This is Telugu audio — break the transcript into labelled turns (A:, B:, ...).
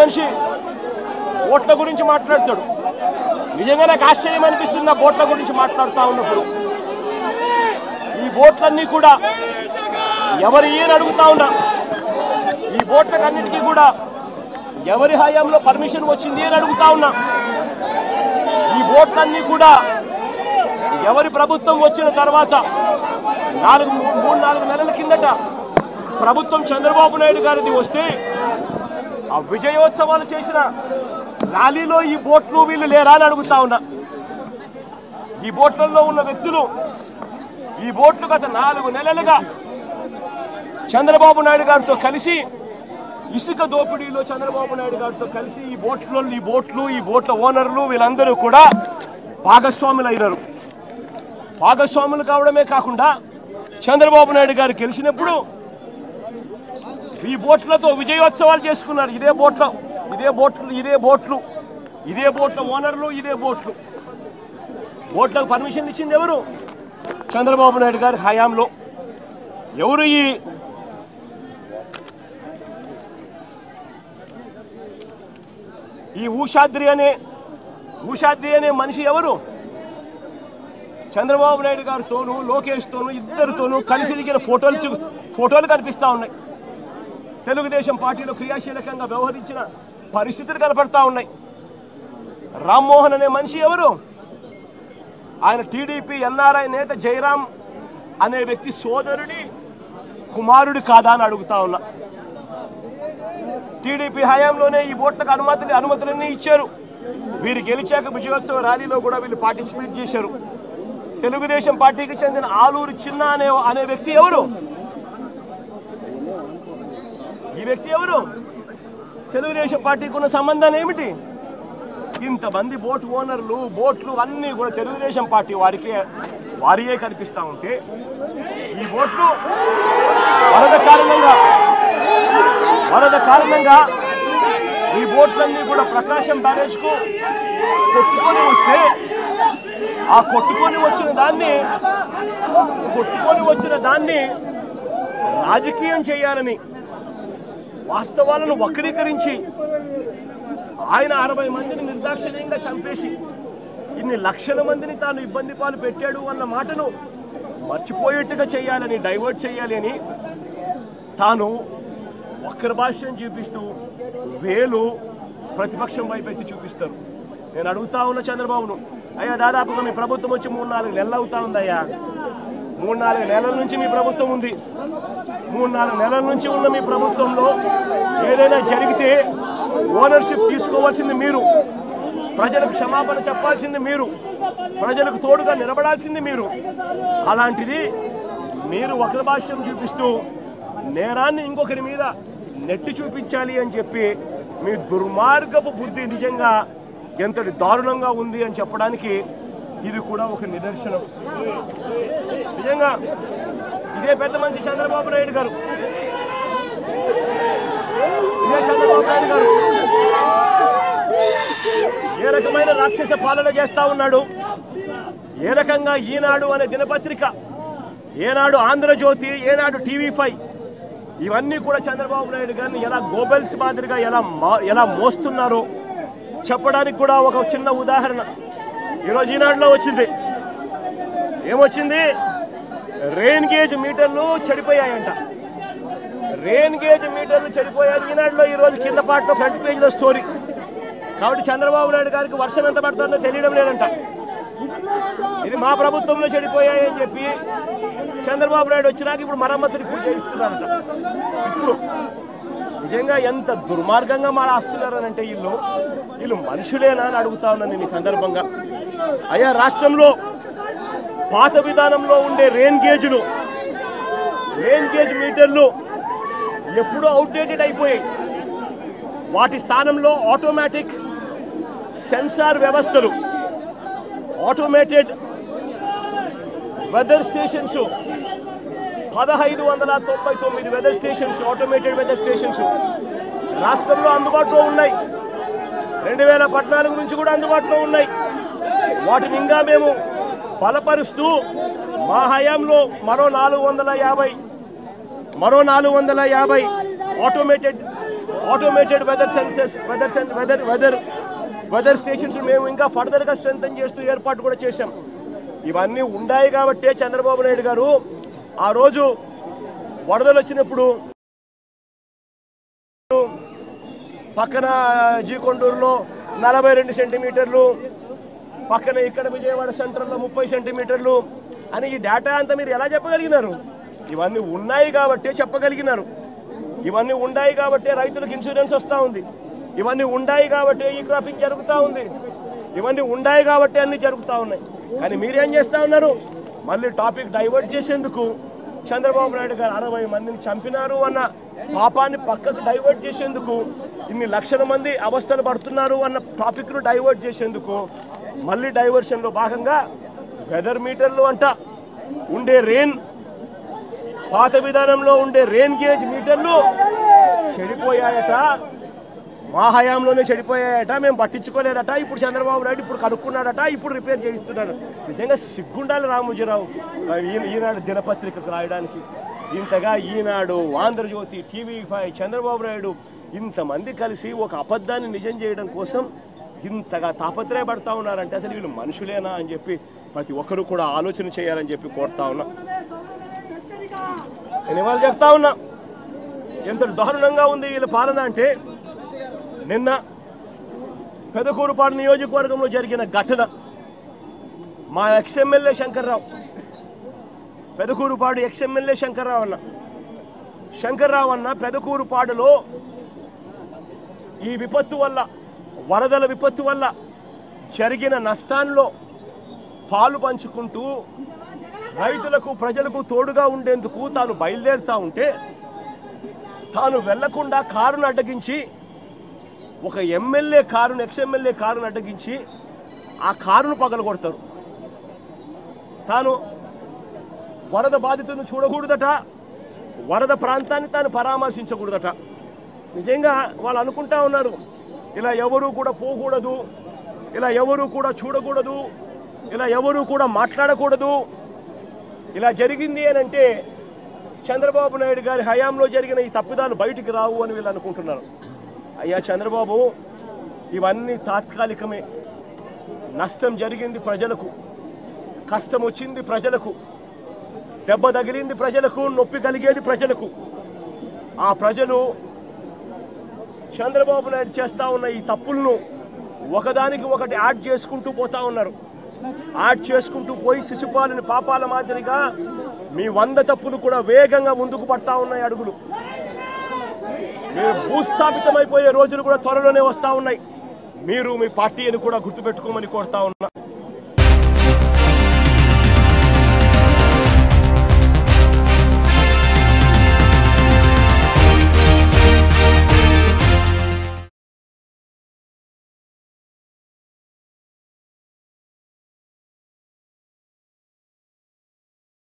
A: మనిషి ఓట్ల గురించి మాట్లాడతాడు. నిజంగా నాకు ఆశ్చర్యం అనిపిస్తుంది ఆ ఓట్ల గురించి మాట్లాడుతూ ఉన్నప్పుడు. ఈ ఓట్లన్నీ కూడా ఎవరు ఏని అడుగుతా ఉన్నా, ఈ ఓట్లకన్నిటికీ కూడా ఎవరి హయాంలో పర్మిషన్ వచ్చింది అని అడుగుతా ఉన్నా. ఈ ఓట్లన్నీ కూడా ఎవరి ప్రభుత్వం వచ్చిన తర్వాత 3-4 నెలల కిందట ప్రభుత్వం చంద్రబాబు నాయుడు గారిది వస్తే ఆ విజయోత్సవాలు చేసిన ర్యాలీలో ఈ ఓట్లు వీళ్ళు లేరా అని అడుగుతా ఉన్నా. ఈ ఓట్లలో ఉన్న వ్యక్తులు ఈ ఓట్లు గత 4 నెలలుగా చంద్రబాబు నాయుడు గారితో కలిసి ఇసుక దోపిడీలో చంద్రబాబు నాయుడు గారితో కలిసి ఈ బోట్ల ఓనర్లు వీళ్ళందరూ కూడా భాగస్వాములు అయినారు. భాగస్వాములు కావడమే కాకుండా చంద్రబాబు నాయుడు గారు గెలిచినప్పుడు ఈ బోట్లతో విజయోత్సవాలు చేసుకున్నారు. ఇదే బోట్ల ఓనర్లు, ఇదే బోట్లకు పర్మిషన్ ఇచ్చింది ఎవరు? చంద్రబాబు నాయుడు గారి హయాంలో. ఎవరు ఈ ఊషాద్రి అనే మనిషి ఎవరు? చంద్రబాబు నాయుడు గారితోనూ లోకేష్తోనూ ఇద్దరితోనూ కలిసి దిగిన ఫోటోలు కనిపిస్తూ ఉన్నాయి. తెలుగుదేశం పార్టీలో క్రియాశీలకంగా వ్యవహరించిన పరిస్థితులు కనపడతా ఉన్నాయి. రామ్మోహన్ అనే మనిషి ఎవరు? ఆయన టీడీపీ ఎన్ఆర్ఐ నేత జయరాం అనే వ్యక్తి సోదరుడి కుమారుడు కాదా అని అడుగుతా ఉన్నా. టీడీపీ హయాంలోనే ఈ బోట్లకు అనుమతులన్నీ ఇచ్చారు. వీరు గెలిచాక విజయోత్సవ ర్యాలీలో కూడా వీళ్ళు పార్టిసిపేట్ చేశారు. తెలుగుదేశం పార్టీకి చెందిన ఆలూరు చిన్న అనే వ్యక్తి ఎవరు? ఈ వ్యక్తి ఎవరు? తెలుగుదేశం పార్టీకి ఉన్న సంబంధాలు ఏమిటి? ఇంతమంది బోట్ ఓనర్లు, బోట్లు అన్నీ కూడా తెలుగుదేశం పార్టీ వారియే కనిపిస్తూ ఉంటే ఈ బోట్లు వరద కారణంగా ఈ బోట్లన్నీ కూడా ప్రకాశం బ్యారేజ్కు కొట్టుకొని వస్తే ఆ కొట్టుకొని వచ్చిన దాన్ని రాజకీయం చేయాలని వాస్తవాలను వక్రీకరించి ఆయన 60 మందిని నిర్దాక్షిణ్యంగా చంపేసి ఇన్ని లక్షల మందిని తాను ఇబ్బంది పాలు పెట్టాడు అన్న మాటను మర్చిపోయేట్టుగా చేయాలని, డైవర్ట్ చేయాలి అని తాను వక్ర భాష్యం చూపిస్తూ వేలు ప్రతిపక్షం వైపు ఎత్తి చూపిస్తారు. నేను అడుగుతా ఉన్న చంద్రబాబును, అయ్యా దాదాపుగా మీ ప్రభుత్వం వచ్చి 3-4 నెలలు అవుతా ఉందయ్యా. 3-4 నెలల నుంచి మీ ప్రభుత్వం ఉంది. 3-4 నెలల నుంచి ఉన్న మీ ప్రభుత్వంలో ఏదైనా జరిగితే ఓనర్షిప్ తీసుకోవాల్సింది మీరు, ప్రజలకు క్షమాపణ చెప్పాల్సింది మీరు, ప్రజలకు తోడుగా నిలబడాల్సింది మీరు. అలాంటిది మీరు వక్ర భాష్యం చూపిస్తూ నేరాన్ని ఇంకొకరి మీద నెట్టి చూపించాలి అని చెప్పి మీ దుర్మార్గపు బుద్ధి నిజంగా ఎంతటి దారుణంగా ఉంది అని చెప్పడానికి ఇది కూడా ఒక నిదర్శనం. నిజంగా ఇదే పెద్ద మనిషి చంద్రబాబు నాయుడు గారు ఏ రకమైన రాక్షస పాలన చేస్తా ఉన్నాడు, ఏ రకంగా ఈనాడు అనే దినపత్రిక, ఏనాడు ఆంధ్రజ్యోతి, ఏనాడు TV5 ఇవన్నీ కూడా చంద్రబాబు నాయుడు గారిని ఎలా గోబెల్స్ మాదిరిగా ఎలా మోస్తున్నారో చెప్పడానికి కూడా ఒక చిన్న ఉదాహరణ ఈరోజు ఈనాడులో వచ్చింది. ఏమొచ్చింది? రెయిన్ గేజ్ మీటర్లు చెడిపోయాయంట. రెయిన్ గేజ్ మీటర్లు చెడిపోయాయి ఈనాడులో ఈరోజు కింద పాటలో ఫ్రంట్ పేజ్లో స్టోరీ. కాబట్టి చంద్రబాబు నాయుడు గారికి వర్షం ఎంత పడుతుందో తెలియడం లేదంట. ఇది మా ప్రభుత్వంలో చెడిపోయాయి అని చెప్పి చంద్రబాబు నాయుడు వచ్చినాక ఇప్పుడు మరమ్మతులు పూర్తి చేయిస్తున్నారంట. ఇప్పుడు నిజంగా ఎంత దుర్మార్గంగా మారాస్తున్నారనంటే వీళ్ళు మనుషులేనా అని అడుగుతా ఉన్నాను నేను ఈ సందర్భంగా. అయ్యా రాష్ట్రంలో పాత విధానంలో ఉండే రెయిన్ గేజ్ మీటర్లు ఎప్పుడూ అవుట్డేటెడ్ అయిపోయాయి. వాటి స్థానంలో ఆటోమేటిక్ సెన్సార్ వ్యవస్థలు, automated weather stations 1599 weather stations, automated weather stations రాష్ట్రంలో అందుబాటులో ఉన్నాయి. 2014 నుంచి కూడా అందుబాటులో ఉన్నాయి. వాటిని ఇంకా మేము బలపరుస్తూ మా హయాంలో మరో 450 ఆటోమేటెడ్ ఆటోమేటెడ్ వెదర్ స్టేషన్స్ మేము ఇంకా ఫర్దర్గా స్ట్రెంథెన్ చేస్తూ ఏర్పాటు కూడా చేశాం. ఇవన్నీ ఉన్నాయి కాబట్టే చంద్రబాబు నాయుడు గారు ఆ రోజు వరదలు వచ్చినప్పుడు పక్కన జీకొండూరులో 42 సెంటీమీటర్లు, పక్కన ఇక్కడ విజయవాడ సెంటర్లో 30 సెంటీమీటర్లు అని ఈ డేటా అంతా మీరు ఎలా చెప్పగలిగినారు? ఇవన్నీ ఉన్నాయి కాబట్టే చెప్పగలిగినారు. ఇవన్నీ ఉన్నాయి కాబట్టే రైతులకు ఇన్సూరెన్స్ వస్తూ ఉంది. ఇవన్నీ ఉన్నాయి కాబట్టే ఈ క్రాపింగ్ జరుగుతూ ఉంది. ఇవన్నీ ఉన్నాయి కాబట్టే అన్నీ జరుగుతూ ఉన్నాయి. కానీ మీరేం చేస్తూ ఉన్నారు? మళ్ళీ టాపిక్ డైవర్ట్ చేసేందుకు చంద్రబాబు నాయుడు గారు 60 మందిని చంపినారు అన్న పాపాన్ని పక్కకు డైవర్ట్ చేసేందుకు, ఇన్ని లక్షల మంది అవస్థలు పడుతున్నారు అన్న టాపిక్ను డైవర్ట్ చేసేందుకు మళ్ళీ డైవర్షన్లో భాగంగా వెదర్ మీటర్లు అంట ఉండే రెయిన్, పాత విధానంలో ఉండే రెయిన్ గేజ్ మీటర్లు చెడిపోయాయట, మా హయాంలోనే చెడిపోయాయట, మేము పట్టించుకోలేదట. ఇప్పుడు చంద్రబాబు నాయుడు ఇప్పుడు కనుక్కున్నాడట, ఇప్పుడు రిపేర్ చేయిస్తున్నాడు. నిజంగా సిగ్గుండాలి రామోజీరావు ఈనాడు దినపత్రికకు రాయడానికి. ఇంతగా ఈనాడు, ఆంధ్రజ్యోతి, TV5, చంద్రబాబు నాయుడు ఇంతమంది కలిసి ఒక అబద్ధాన్ని నిజం చేయడం కోసం ఇంతగా తాపత్రయపడతా ఉన్నారంటే అసలు వీళ్ళు మనుషులేనా అని చెప్పి ప్రతి ఒక్కరూ కూడా ఆలోచన చేయాలని చెప్పి కోరుతా ఉన్నా. నేను ఇవాళ చెప్తా ఉన్నా ఎంత దారుణంగా ఉంది వీళ్ళ పాలన అంటే, నిన్న పెదకూరుపాడు నియోజకవర్గంలో జరిగిన ఘటన, మా ఎక్స్ఎమ్మెల్యే శంకర్రావు, పెదకూరుపాడు ఎక్స్ఎమ్మెల్యే శంకర్రావు అన్న పెదకూరుపాడులో ఈ విపత్తు వల్ల, వరదల విపత్తు వల్ల జరిగిన నష్టాల్లో పాలు పంచుకుంటూ రైతులకు, ప్రజలకు తోడుగా ఉండేందుకు తాను బయలుదేరుతా ఉంటే తాను వెళ్లకుండా కారును అడ్డగించి, ఒక ఎమ్మెల్యే కారును, ఎక్స్ఎమ్మెల్యే కారును అడ్డగించి ఆ కారును పగలగొడతారు. తాను వరద బాధితులను చూడకూడదట, వరద ప్రాంతాన్ని తాను పరామర్శించకూడదట. నిజంగా వాళ్ళు అనుకుంటా ఉన్నారు ఇలా ఎవరూ కూడా పోకూడదు, ఇలా ఎవరూ కూడా చూడకూడదు, ఇలా ఎవరూ కూడా మాట్లాడకూడదు. ఇలా జరిగింది అని అంటే చంద్రబాబు నాయుడు గారి హయాంలో జరిగిన ఈ తప్పిదాలు బయటికి రావు అని వీళ్ళు అనుకుంటున్నారు. అయ్యా చంద్రబాబు, ఇవన్నీ తాత్కాలికమే. నష్టం జరిగింది ప్రజలకు, కష్టం వచ్చింది ప్రజలకు, దెబ్బ తగిలింది ప్రజలకు, నొప్పి కలిగేది ప్రజలకు. ఆ ప్రజలు చంద్రబాబు నాయుడు చేస్తూ ఉన్న ఈ తప్పులను ఒకదానికి ఒకటి యాడ్ చేసుకుంటూ పోతా ఉన్నారు. యాడ్ చేసుకుంటూ పోయి శిశుపాలని పాపాల మాదిరిగా మీ 100 తప్పులు కూడా వేగంగా ముందుకు పడతా ఉన్నాయి అడుగులు. మీరు భూస్థాపితమైపోయే రోజులు కూడా త్వరలోనే వస్తూ ఉన్నాయి. మీరు మీ పార్టీని కూడా గుర్తుపెట్టుకోమని కోరుతా ఉన్నా.